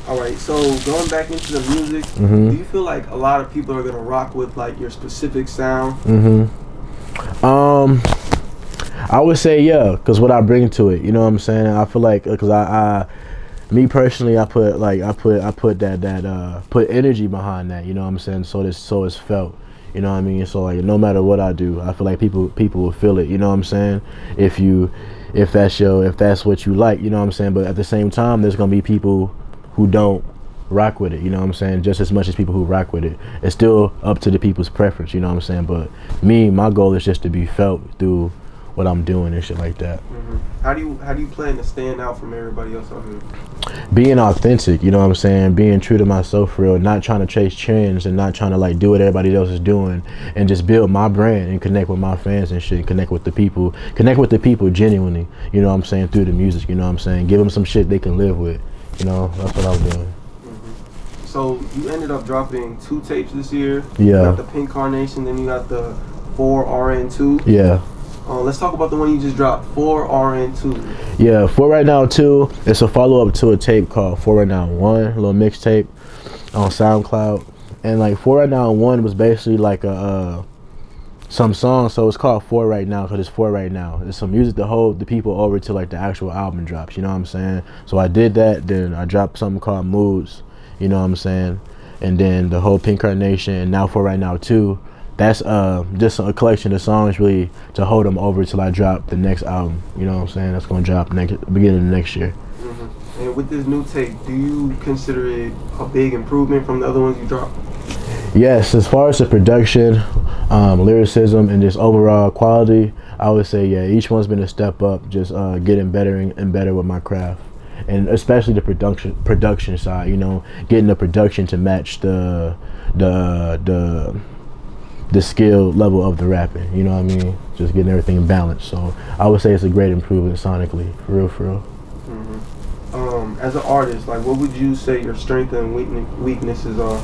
All right, so going back into the music, do you feel like a lot of people are gonna rock with like your specific sound? I would say yeah, because what I bring to it, you know what I'm saying. I feel like because me personally, I put put energy behind that, you know what I'm saying. So it's felt, you know what I mean. So like no matter what I do, I feel like people will feel it, you know what I'm saying. If that's what you like, you know what I'm saying. But at the same time, there's gonna be people who don't rock with it, you know what I'm saying, just as much as people who rock with it. It's still up to the people's preference, you know what I'm saying. But my goal is just to be felt through what I'm doing and shit like that. How do you plan to stand out from everybody else out here? Being authentic, you know what I'm saying, being true to myself for real, not trying to chase trends and not trying to like do what everybody else is doing, and just build my brand and connect with my fans and shit, connect with the people genuinely, you know what I'm saying, through the music, you know what I'm saying, give them some shit they can live with, you know. That's what I'm doing. So you ended up dropping 2 tapes this year. Yeah. You got the Pink Carnation, then you got the 4RN2. Yeah. Let's talk about the one you just dropped, 4RN2. Yeah, 4 Right Now 2. It's a follow-up to a tape called 4 Right Now 1, a little mixtape on SoundCloud. And like 4 Right Now 1 was basically like some songs, so it's called 4 Right Now because it's 4 right now. It's some music to hold the people over till like the actual album drops, you know what I'm saying. So I did that, then I dropped something called Moods, you know what I'm saying. And then the whole Pink Carnation, and now 4 Right Now 2. That's just a collection of songs really to hold them over till I drop the next album, you know what I'm saying. That's gonna drop beginning of next year. And with this new tape, do you consider it a big improvement from the other ones you dropped? Yes, as far as the production, lyricism, and just overall quality, I would say yeah, each one's been a step up, just getting better and better with my craft. And especially the production side, you know, getting the production to match the skill level of the rapping, you know what I mean, just getting everything balanced. So I would say it's a great improvement sonically, for real. As an artist, like what would you say your strengths and weaknesses are?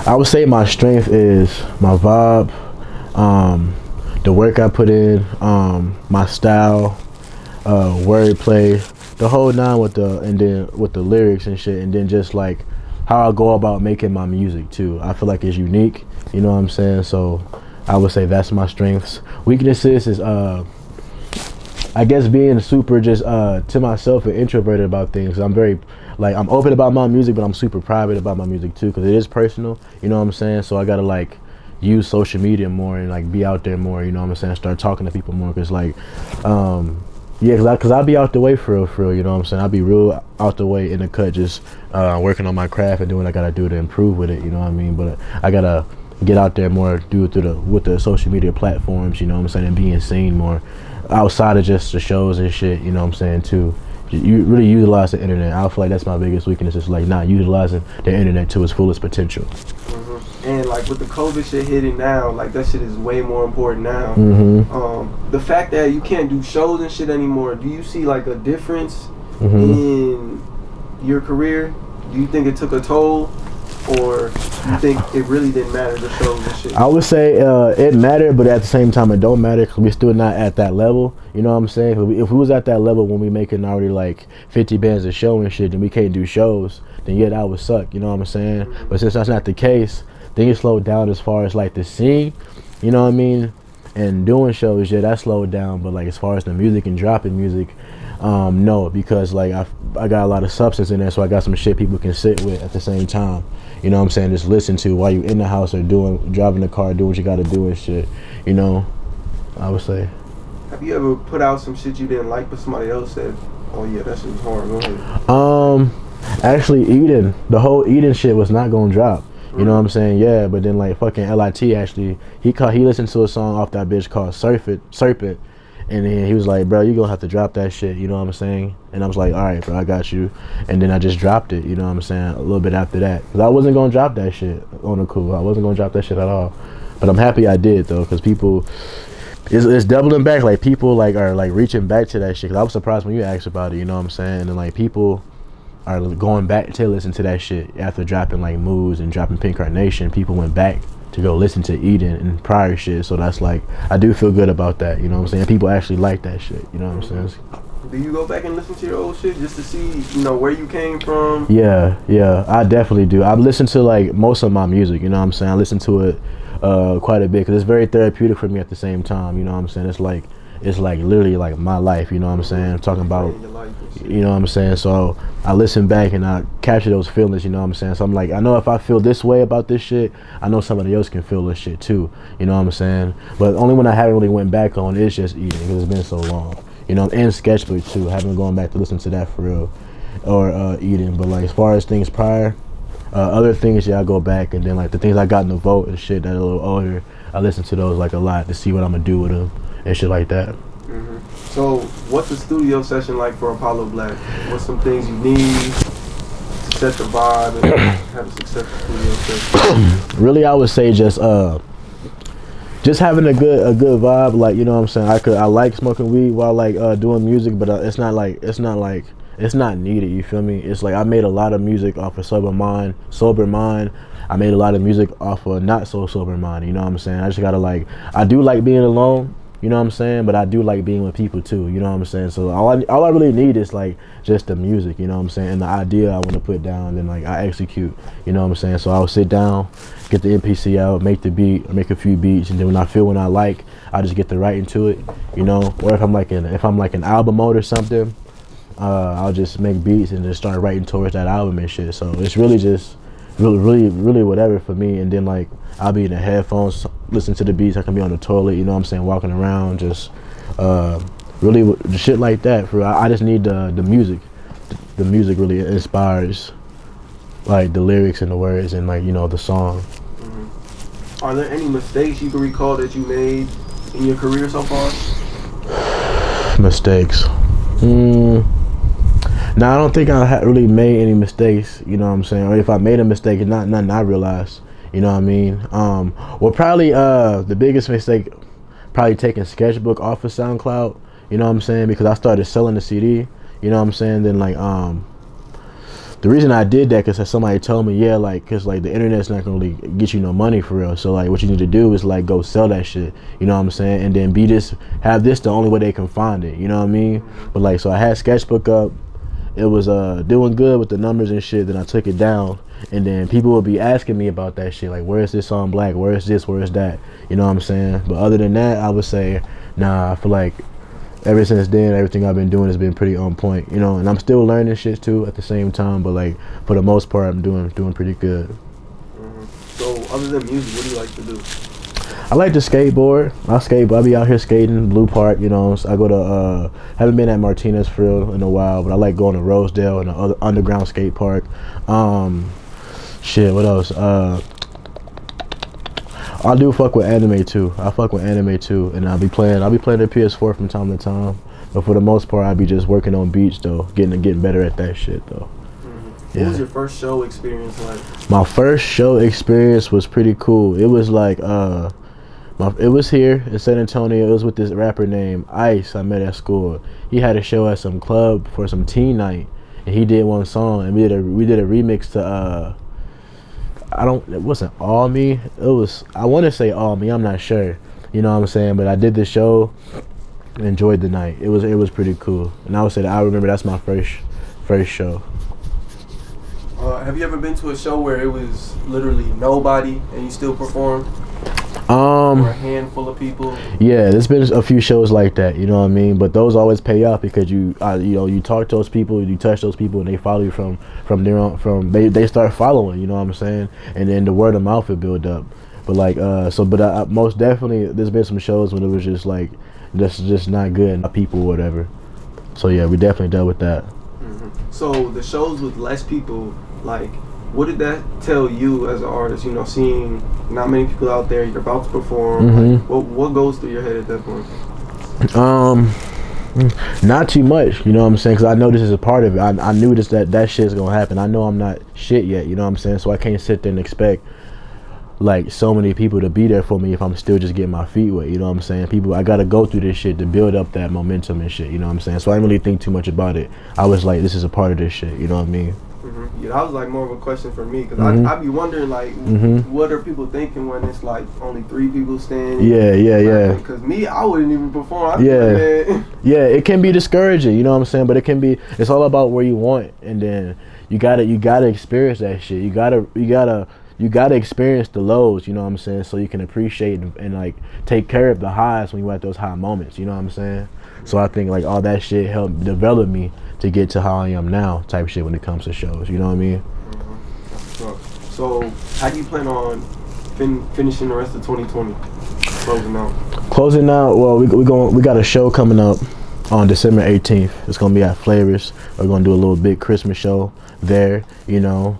I would say my strength is my vibe, the work I put in, my style, wordplay, the whole nine with the lyrics and shit, and then just like how I go about making my music too. I feel like it's unique, you know what I'm saying. So I would say that's my strengths. Weaknesses is I guess being super just to myself and introverted about things. I'm very I'm open about my music, but I'm super private about my music too, because it is personal, you know what I'm saying. So I gotta like use social media more and like be out there more, you know what I'm saying, start talking to people more, because like yeah, cause I'll be out the way for real, you know what I'm saying. I'll be real out the way in the cut, just working on my craft and doing what I gotta do to improve with it, you know what I mean. But I gotta get out there more, do it with the social media platforms, you know what I'm saying, and being seen more outside of just the shows and shit, you know what I'm saying too. You really utilize the internet. I feel like that's my biggest weakness, is like not utilizing the internet to its fullest potential. And like with the COVID shit hitting now, like that shit is way more important now. The fact that you can't do shows and shit anymore, do you see like a difference in your career? Do you think it took a toll, or do you think it really didn't matter, the shows and shit? I would say it mattered, but at the same time it don't matter, because we're still not at that level, you know what I'm saying. If we was at that level when we making already like 50 bands a show and shit, and we can't do shows, then yeah, that would suck, you know what I'm saying. But since that's not the case, things slowed down as far as like the scene, you know what I mean, and doing shows, yeah, that slowed down. But like as far as the music and dropping music, no, because like I got a lot of substance in there, so I got some shit people can sit with at the same time, you know what I'm saying, just listen to while you in the house or driving the car, doing what you gotta do and shit, you know, I would say. Have you ever put out some shit you didn't like, but somebody else said, oh yeah, that shit was hard, go ahead? Actually, the whole Eden shit was not gonna drop. You know what I'm saying? Yeah, but then like fucking LIT actually, he listened to a song off that bitch called Serpent, and then he was like, bro, you gonna have to drop that shit, you know what I'm saying? And I was like, all right, bro, I got you. And then I just dropped it, you know what I'm saying, a little bit after that, because I wasn't gonna drop that shit on the cool. I wasn't gonna drop that shit at all. But I'm happy I did though, because people, it's doubling back. Like people like are like reaching back to that shit. Cause I was surprised when you asked about it, you know what I'm saying? And then like people are going back to listen to that shit after dropping like Moods and dropping Pink Carnation. People went back to go listen to Eden and prior shit, so that's like, I do feel good about that, you know what I'm saying. People actually like that shit, you know what I'm saying. Do you go back and listen to your old shit just to see, you know, where you came from? Yeah, I definitely do. I've listened to like most of my music, you know what I'm saying? I listen to it quite a bit because it's very therapeutic for me at the same time, you know what I'm saying? It's like literally like my life, you know what I'm saying? I'm talking about, you know what I'm saying? So I listen back and I capture those feelings, you know what I'm saying? So I'm like, I know if I feel this way about this shit, I know somebody else can feel this shit too, you know what I'm saying? But the only one I haven't really went back on is just Eating because it's been so long, you know, and Sketchbook too. I haven't gone back to listen to that for real, or Eating. But like as far as things prior, other things, yeah, I go back, and then like the things I got in the vote and shit that are a little older, I listen to those like a lot to see what I'm gonna do with them and shit like that. So what's a studio session like for Apollo Black? What's some things you need to set the vibe and have a successful studio session? Really, I would say just having a good vibe, like, you know what I'm saying? I like smoking weed while like doing music, but it's not needed, you feel me? It's like I made a lot of music off of sober mind. I made a lot of music off of not so sober mind, you know what I'm saying? I just gotta like, I do like being alone, you know what I'm saying? But I do like being with people too, you know what I'm saying? So all I really need is like just the music, you know what I'm saying? And the idea I want to put down, then like I execute, you know what I'm saying? So I'll sit down, get the MPC out, make the beat, make a few beats, and then when I feel I like, I just get to write into it, you know? Or if I'm like in album mode or something, I'll just make beats and just start writing towards that album and shit. So it's really just really whatever for me. And then like I'll be in the headphones, listen to the beats. I can be on the toilet, you know what I'm saying, walking around, just really shit like that. I just need the music. The music really inspires like the lyrics and the words and like, you know, the song. Are there any mistakes you can recall that you made in your career so far? Mistakes. Now I don't think I really made any mistakes, you know what I'm saying? Or if I made a mistake, it's not nothing I realized, you know what I mean? Well, probably the biggest mistake, probably taking Sketchbook off of SoundCloud, you know what I'm saying? Because I started selling the CD, you know what I'm saying? Then like the reason I did that because somebody told me, yeah, like, because like the internet's not gonna really get you no money for real. So like what you need to do is like go sell that shit, you know what I'm saying? And then have this the only way they can find it, you know what I mean? But like, so I had Sketchbook up. It was doing good with the numbers and shit. Then I took it down, and then people would be asking me about that shit, like, where is this on Black? Where is this? Where is that? You know what I'm saying? But other than that, I would say, nah, I feel like ever since then, everything I've been doing has been pretty on point, you know. And I'm still learning shit too at the same time, but like for the most part, I'm doing pretty good. So other than music, what do you like to do? I like to skateboard. I be out here skating, Blue Park, you know. So I go to, haven't been at Martinez for real in a while, but I like going to Rosedale and the other underground skate park. Shit, what else? I do fuck with anime too. And I'll be playing the PS4 from time to time. But for the most part, I be just working on beats though, getting better at that shit though. Yeah. What was your first show experience like? My first show experience was pretty cool. It was like it was here in San Antonio. It was with this rapper named Ice I met at school. He had a show at some club for some teen night, and he did one song, and we did a remix to it wasn't All Me. It was, I want to say All Me. I'm not sure. You know what I'm saying? But I did the show, enjoyed the night. It was pretty cool, and I would say that I remember that's my first show. Have you ever been to a show where it was literally nobody and you still performed? Or a handful of people? Yeah, there's been a few shows like that, you know what I mean? But those always pay off because you talk to those people, you touch those people, and they follow you from their own, they start following, you know what I'm saying? And then the word of mouth will build up. But like most definitely there's been some shows when it was just like just not good people or whatever. So yeah, we definitely dealt with that. So the shows with less people, like, what did that tell you as an artist? You know, seeing not many people out there, you're about to perform. Like, what goes through your head at that point? Not too much, you know what I'm saying? Because I know this is a part of it. I knew that shit's gonna happen. I know I'm not shit yet, you know what I'm saying? So I can't sit there and expect like so many people to be there for me if I'm still just getting my feet wet, you know what I'm saying? I gotta go through this shit to build up that momentum and shit, you know what I'm saying? So I didn't really think too much about it. I was like, this is a part of this shit, you know what I mean? it. I was like more of a question for me because Mm-hmm. I be wondering like, what are people thinking when it's like only 3 people standing? Yeah. Because me, I wouldn't even perform. Yeah, it can be discouraging, you know what I'm saying? But it's all about where you want, and then you gotta experience that shit. You gotta experience the lows, you know what I'm saying? So you can appreciate and like take care of the highs when you at those high moments, you know what I'm saying? So I think like all that shit helped develop me to get to how I am now, type shit when it comes to shows, you know what I mean? So how do you plan on finishing the rest of 2020? Closing out. Well, we got a show coming up on December 18th. It's gonna be at Flavors. We're gonna do a little big Christmas show there. You know,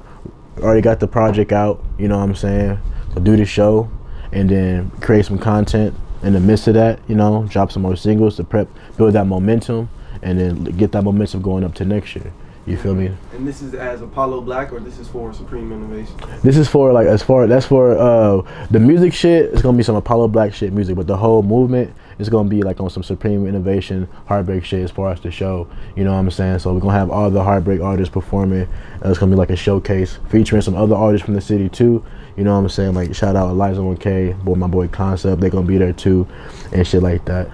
already got the project out. You know what I'm saying? So do the show, and then create some content in the midst of that. You know, drop some more singles to build that momentum, and then get that momentum going up to next year. You feel me? And this is as Apollo Black, or this is for Supreme Innovation? This is for that's for the music shit. It's gonna be some Apollo Black shit music, but the whole movement is gonna be like on some Supreme Innovation Heartbreak shit as far as the show. You know what I'm saying? So we're gonna have all the Heartbreak artists performing. It's gonna be like a showcase featuring some other artists from the city too. You know what I'm saying? Like shout out Eliza 1K, my boy Concept. They're gonna be there too, and shit like that.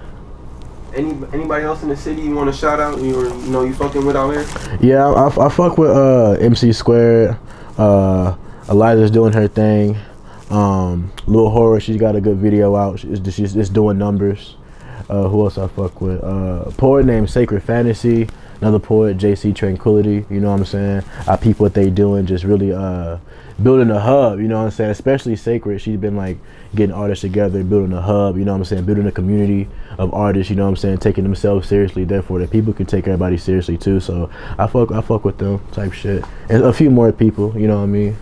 Anybody else in the city you want to shout out? You fucking with out here? Yeah, I fuck with MC Squared. Eliza's doing her thing. Lil Horror, she's got a good video out. She's doing numbers. Who else I fuck with? Poet named Sacred Fantasy. Another poet, JC Tranquility. You know what I'm saying? I peep what they doing. Just really building a hub. You know what I'm saying? Especially Sacred. She's been like getting artists together, building a hub. You know what I'm saying? Building a community of artists. You know what I'm saying? Taking themselves seriously. Therefore, that people can take everybody seriously too. So I fuck with them type shit. And a few more people. You know what I mean?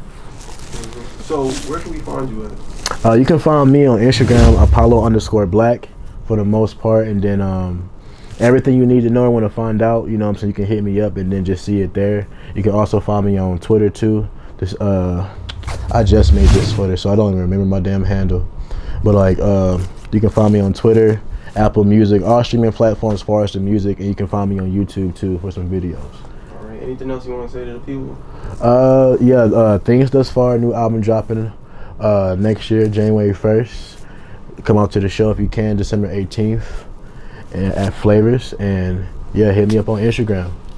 So where can we find you at? You can find me on Instagram, Apollo_Black for the most part, and then everything you need to know and want to find out, you know what I'm saying, you can hit me up and then just see it there. You can also find me on Twitter too. This I just made this Twitter, so I don't even remember my damn handle. But like you can find me on Twitter, Apple Music, all streaming platforms as far as the music, and you can find me on YouTube too for some videos. All right. Anything else you want to say to the people? Things Thus Far, new album dropping next year, January 1st. Come out to the show if you can, December 18th, and at Flavors. And yeah, hit me up on Instagram.